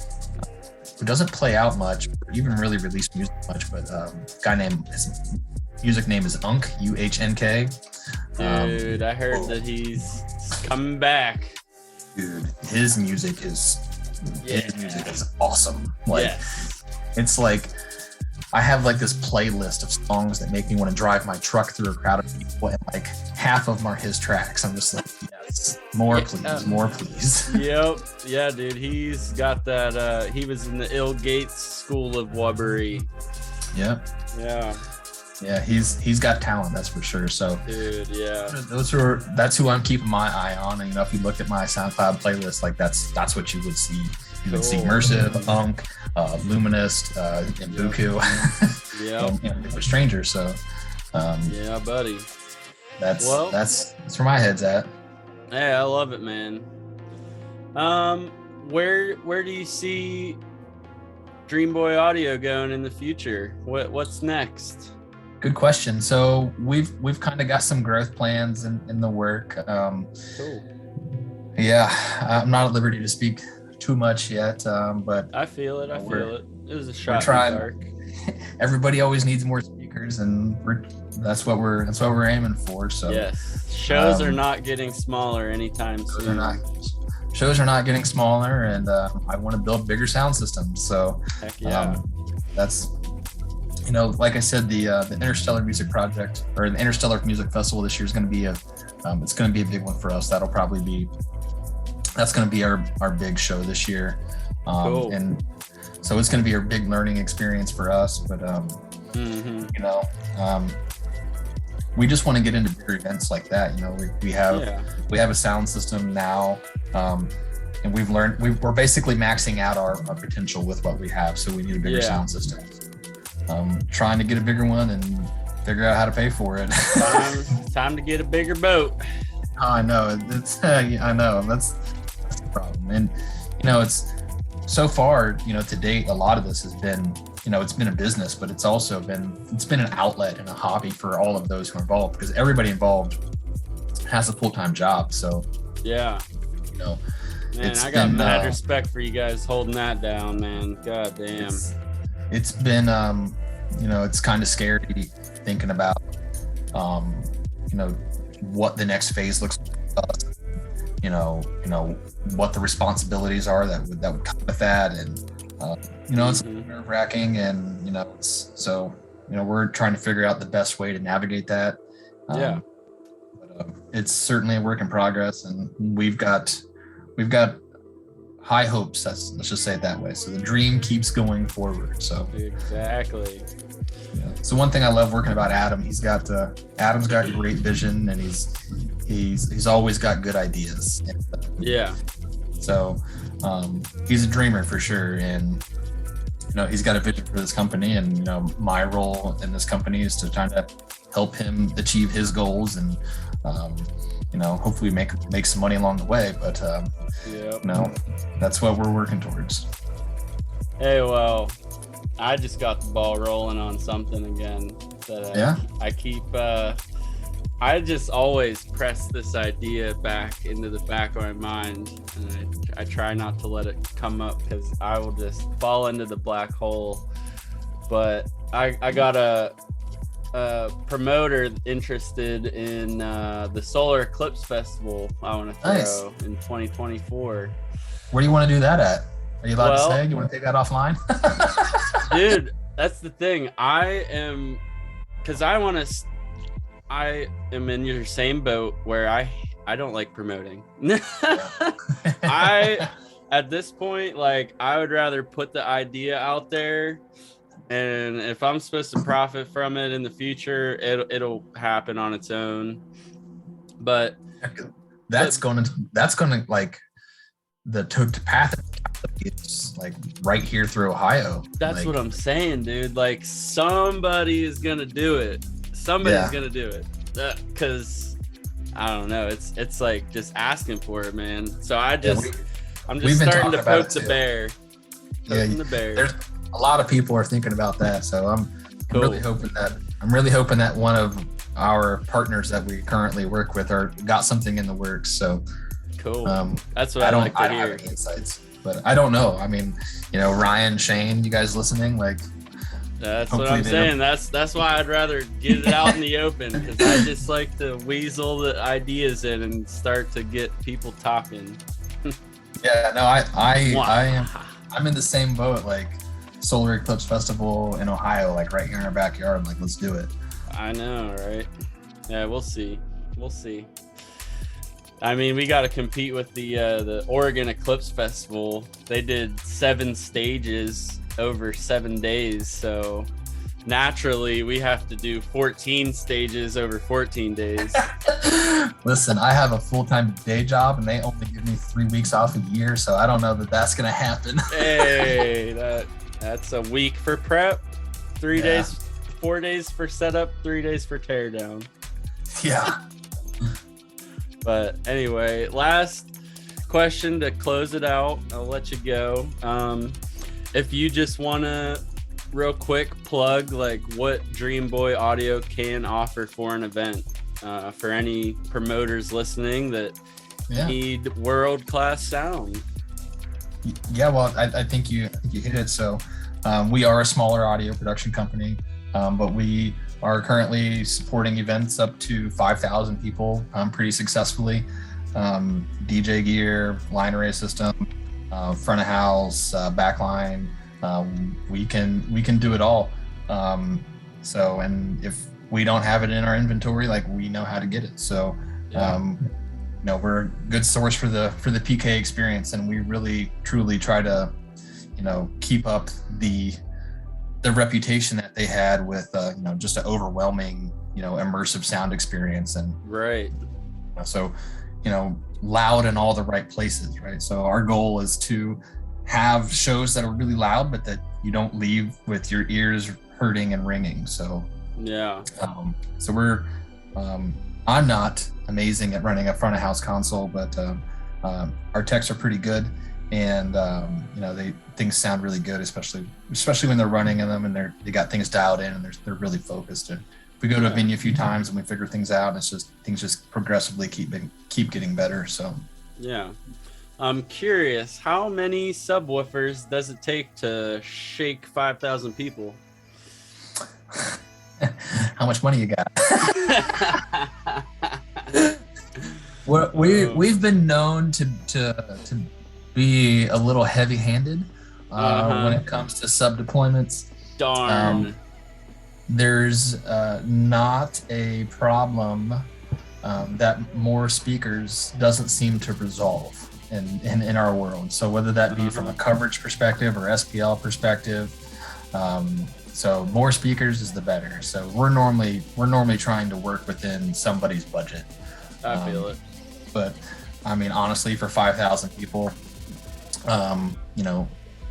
who doesn't play out much, or even really release music much, but his music name is Unk, UHNK. Dude, I heard that he's coming back. Dude, his music is awesome. It's like I have like this playlist of songs that make me want to drive my truck through a crowd of people, and like half of them are his tracks. I'm just like, yes, more please. Yep. Yeah, dude, he's got that. He was in the Ill Gates School of Wubbery. Yep. Yeah. Yeah, he's got talent, that's for sure. So, dude, yeah, that's who I'm keeping my eye on. And if you look at my SoundCloud playlist, like that's what you would see. You would see Immersive, Unk, Luminous, and Buku. Yeah, and Liquid Stranger. So, yeah, buddy. That's where my head's at. Hey, I love it, man. Where do you see Dream Boy Audio going in the future? What's next? Good question. So we've kind of got some growth plans in the work. Cool. Yeah, I'm not at liberty to speak too much yet, but I feel it. It was a shot in the dark. Everybody always needs more speakers, and that's what we're aiming for. So yes, shows are not getting smaller anytime soon. Shows are not getting smaller, and I want to build bigger sound systems. So heck yeah. like I said, the Interstellar Music Project or the Interstellar Music Festival this year is going to be it's going to be a big one for us. That's going to be our big show this year. Cool. And so it's going to be a big learning experience for us, but we just want to get into bigger events like that. We have a sound system now, and we're basically maxing out our potential with what we have. So we need a bigger sound system. Trying to get a bigger one and figure out how to pay for it. Time to get a bigger boat. Oh, I know. I know. That's the problem. And it's so far, to date, a lot of this has been, it's been a business, but it's also been an outlet and a hobby for all of those who are involved, because everybody involved has a full-time job. So yeah, man, I got mad respect for you guys holding that down, man. God damn. It's been it's kind of scary thinking about what the next phase looks like, what the responsibilities are that would come with that, and it's nerve-wracking, and we're trying to figure out the best way to navigate that. But it's certainly a work in progress, and we've got high hopes. Let's just say it that way. So the dream keeps going forward. So exactly. So one thing I love working about Adam, Adam's got great vision, and he's always got good ideas. So he's a dreamer for sure, and he's got a vision for this company, and my role in this company is to try to help him achieve his goals, and hopefully make some money along the way. But that's what we're working towards. Hey, well, I just got the ball rolling on something again that I keep. I just always press this idea back into the back of my mind, and I try not to let it come up, because I will just fall into the black hole. But I got a promoter interested in the Solar Eclipse Festival I want to throw in 2024. Where do you want to do that at? Are you allowed to say? You want to take that offline? Dude, that's the thing. I am in your same boat where I don't like promoting. At this point, I would rather put the idea out there, and if I'm supposed to profit from it in the future, it'll happen on its own. But that's going to the path is right here through Ohio. That's what I'm saying, dude. Somebody is gonna do it. Somebody's gonna do it, because I don't know. It's just asking for it, man. So I'm just starting to poke the bear. Poking the bear. There's a lot of people are thinking about that. So I'm really hoping that one of our partners that we currently work with got something in the works. So cool. That's what I like to hear. I don't have any insights, but I don't know. I mean, Ryan, Shane, you guys listening? That's what I'm saying. That's why I'd rather get it out in the open, because I just like to weasel the ideas in and start to get people talking. I'm in the same boat. Solar Eclipse Festival in Ohio, right here in our backyard. Let's do it. I know, right? Yeah, we'll see. I mean, we got to compete with the Oregon Eclipse Festival. They did 7 stages over 7 days, so naturally we have to do 14 stages over 14 days. Listen, I have a full-time day job, and they only give me 3 weeks off a year, so I don't know that that's gonna happen. Hey, that's a week for prep, 3 days, 4 days for setup, 3 days for teardown. Yeah. But anyway, last question to close it out. I'll let you go. If you just want to real quick plug what Dream Boy Audio can offer for an event, for any promoters listening that need world-class sound. Yeah, well, I think you hit it. So we are a smaller audio production company, but we are currently supporting events up to 5,000 people pretty successfully. DJ gear, line array system, front of house, backline. We can do it all. So, and if we don't have it in our inventory, like we know how to get it. So, we're a good source for the PK experience, and we really truly try to, keep up the reputation that they had with, just an overwhelming, immersive sound experience. And right. So, loud in all the right places, right? So our goal is to have shows that are really loud, but that you don't leave with your ears hurting and ringing. So so we're I'm not amazing at running a front of house console, but our techs are pretty good, and things sound really good, especially when they're running in them and they got things dialed in and they're really focused. And if we go to a venue a few times and we figure things out, it's just things just progressively keep getting better. So I'm curious, how many subwoofers does it take to shake 5,000 people? How much money you got? We've been known to be a little heavy-handed when it comes to sub deployments. Darn. There's not a problem that more speakers doesn't seem to resolve in our world. So whether that be from a coverage perspective or SPL perspective, so more speakers is the better. So we're normally trying to work within somebody's budget. I feel it. But I mean, honestly, for 5,000 people,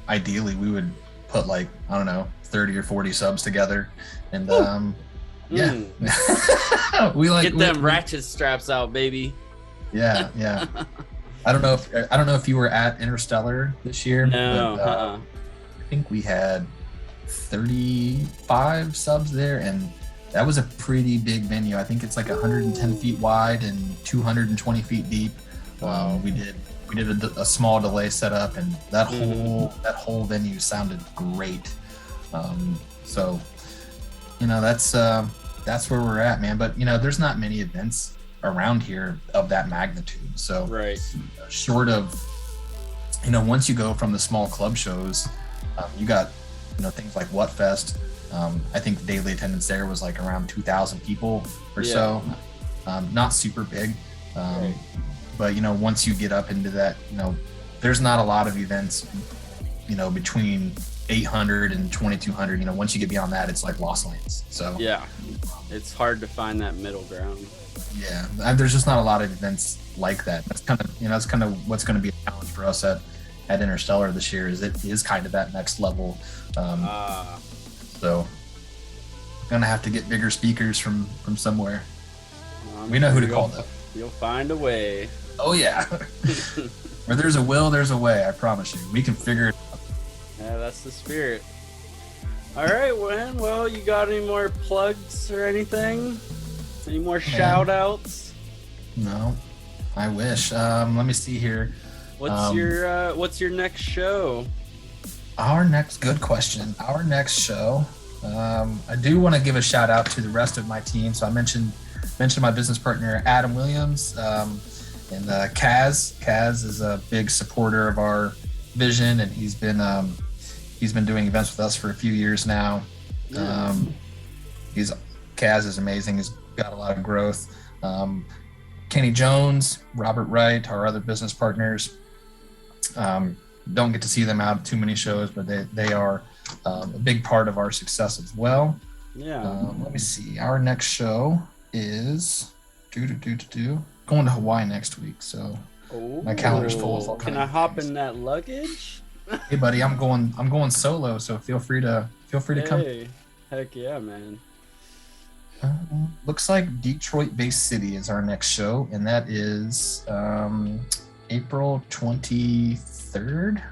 ideally we would put 30 or 40 subs together, and we get them ratchet straps out, baby. Yeah. I don't know if you were at Interstellar this year. No. But, I think we had 35 subs there, and that was a pretty big venue. I think it's 110 feet wide and 220 feet deep. We did a small delay setup, and that whole venue sounded great. So that's where we're at, man. But there's not many events around here of that magnitude. So short of once you go from the small club shows, you got things like What Fest. I think the daily attendance there was around 2,000 people or so. Not super big, but once you get up into that, there's not a lot of events between 800 and 2,200. Once you get beyond that, it's like Lost Lands. So it's hard to find that middle ground. There's just not a lot of events like that. That's kind of what's going to be a challenge for us at Interstellar this year. Is it is kind of that next level. So gonna have to get bigger speakers from somewhere. We know who to call though. You'll find a way. Oh yeah. Where there's a will, there's a way. I promise you. We can figure it out. Yeah, that's the spirit. All right, well, you got any more plugs or anything? Any more shout outs? No, I wish. Let me see here. What's your next show? Good question. Our next show, I do want to give a shout out to the rest of my team. So I mentioned my business partner, Adam Williams, and Kaz. Kaz is a big supporter of our vision, and he's been doing events with us for a few years now. Kaz is amazing. He's got a lot of growth. Kenny Jones, Robert Wright, our other business partners. Don't get to see them out at too many shows, but they are a big part of our success as well. Let me see. Our next show is going to Hawaii next week, so my calendar's full of all kinds. Can I hop in that luggage? Hey buddy, I'm going solo, so feel free to come. Heck yeah, man. Looks like Detroit-based City is our next show, and that is April 23rd.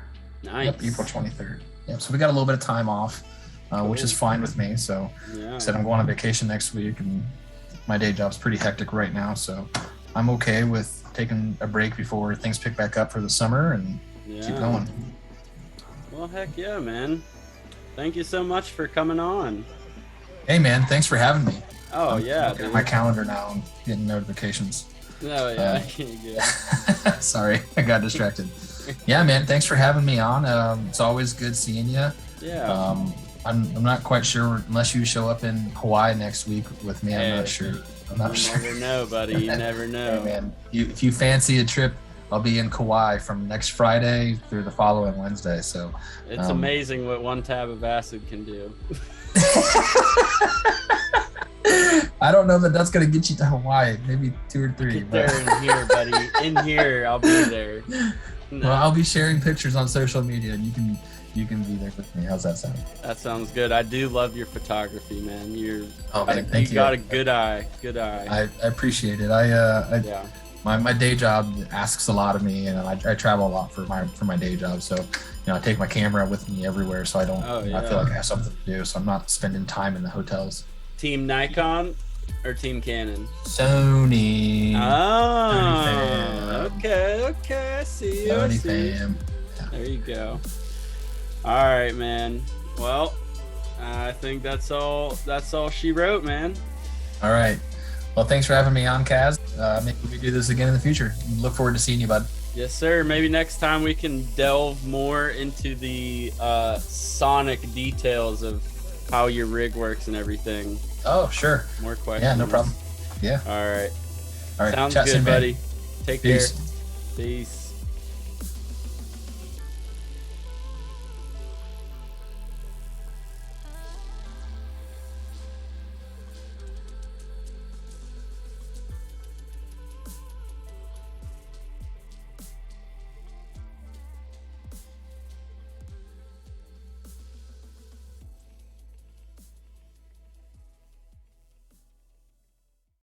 Nice. Yep, April 23rd. Yep. So we got a little bit of time off, which is fine with me. So I said I'm going on vacation next week, and my day job's pretty hectic right now. So I'm okay with taking a break before things pick back up for the summer and keep going. Well, heck yeah, man. Thank you so much for coming on. Hey, man. Thanks for having me. Oh, I'm looking at my calendar now and getting notifications. Oh, yeah. Sorry, I got distracted. Yeah, man. Thanks for having me on. It's always good seeing you. Yeah. I'm not quite sure unless you show up in Hawaii next week with me. I'm not sure. I'm not sure. You never know, buddy. You never know. Hey, man, if you fancy a trip, I'll be in Kauai from next Friday through the following Wednesday. So it's amazing what one tab of acid can do. I don't know that that's gonna get you to Hawaii. Maybe 2 or 3. Get there in here, buddy. In here, I'll be there. No. Well, I'll be sharing pictures on social media, and you can be there with me. How's that sound? That sounds good. I do love your photography, man. Thank you. Got a good eye. Good eye. I appreciate it. Yeah. My day job asks a lot of me, and I travel a lot for my day job. So, I take my camera with me everywhere, so I don't. I feel like I have something to do, so I'm not spending time in the hotels. Team Nikon or Team Canon? Sony. Oh. Sony Okay. I see you. Sony fam. Yeah. There you go. All right, man. Well, I think that's all she wrote, man. All right. Well, thanks for having me on, Kaz. Maybe we do this again in the future. Look forward to seeing you, bud. Yes, sir. Maybe next time we can delve more into the sonic details of how your rig works and everything. Oh, sure. More questions. Yeah, no problem. Yeah. All right. All right. Sounds Chat good, soon, buddy. man. Take Peace. care. Peace.